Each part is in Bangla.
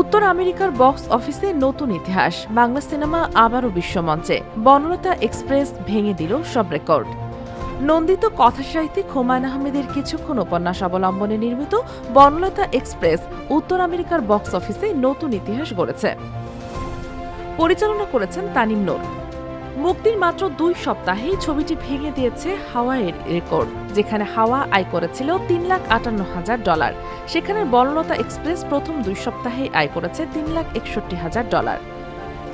উত্তর আমেরিকার বক্স অফিসে নতুন ইতিহাস, বাংলা সিনেমা আবারও বিশ্বমঞ্চে। বনলতা এক্সপ্রেস ভেঙে দিল সব রেকর্ড। নন্দিত কথাসাহিত্যিক হুমায়ূন আহমেদের কিছুক্ষণ উপন্যাস অবলম্বনে নির্মিত বনলতা এক্সপ্রেস উত্তর আমেরিকার বক্স অফিসে নতুন ইতিহাস গড়েছে। পরিচালনা করেছেন তানিম নূর। মুক্তির মাত্র 2 সপ্তাহেই ছবিটি ভেঙে দিয়েছে হাওয়ার রেকর্ড। যেখানে হাওয়া আয় করেছিল $3,58,000, সেখানে বনলতা এক্সপ্রেস প্রথম 2 সপ্তাহেই আয় করেছে $3,61,000।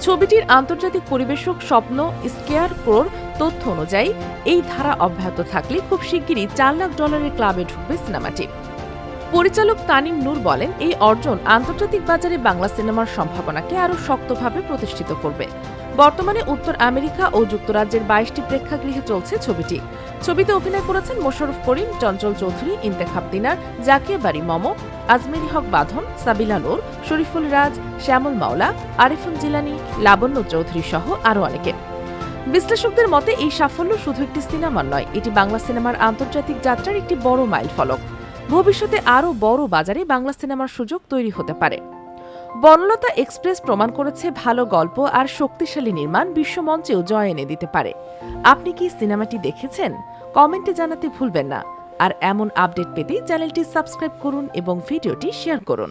ছবিটির আন্তর্জাতিক পরিবেশক স্বপ্ন স্কেয়ার ক্রোর তথ্য অনুযায়ী এই ধারা অব্যাহত থাকলে খুব শিগগিরই $4 লাখ ক্লাবে ঢুকবে সিনেমাটি। পরিচালক তানিম নূর বলেন, এই অর্জন আন্তর্জাতিক বাজারে বাংলা সিনেমার সম্ভাবনাকে আরও শক্তভাবে প্রতিষ্ঠিত করবে। বর্তমানে উত্তর আমেরিকা ও যুক্তরাজ্যের 22টি প্রেক্ষাগৃহে চলছে ছবিটি। ছবিতে অভিনয় করেছেন মোশাররফ করিম, চঞ্চল চৌধুরী, ইন্তেখাব দিনার, জাকিয়া বারি মম, আজমেরি হক বাঁধন, সাবিলা নূর, শরীফুল রাজ, শ্যামল মাওলা, আরিফুন জিলানী, লাবণ্য চৌধুরী সহ আরও অনেকে। বিশ্লেষকদের মতে এই সাফল্য শুধু একটি সিনেমার নয়, এটি বাংলা সিনেমার আন্তর্জাতিক যাত্রার একটি বড় মাইলফলক। ভবিষ্যতে আরও বড় বাজারে বাংলা সিনেমার সুযোগ তৈরি হতে পারে। বনলতা এক্সপ্রেস প্রমাণ করেছে ভালো গল্প আর শক্তিশালী নির্মাণ বিশ্বমঞ্চেও জয় এনে দিতে পারে। আপনি কি সিনেমাটি দেখেছেন? কমেন্টে জানাতে ভুলবেন না। আর এমন আপডেট পেতে চ্যানেলটি সাবস্ক্রাইব করুন এবং ভিডিওটি শেয়ার করুন।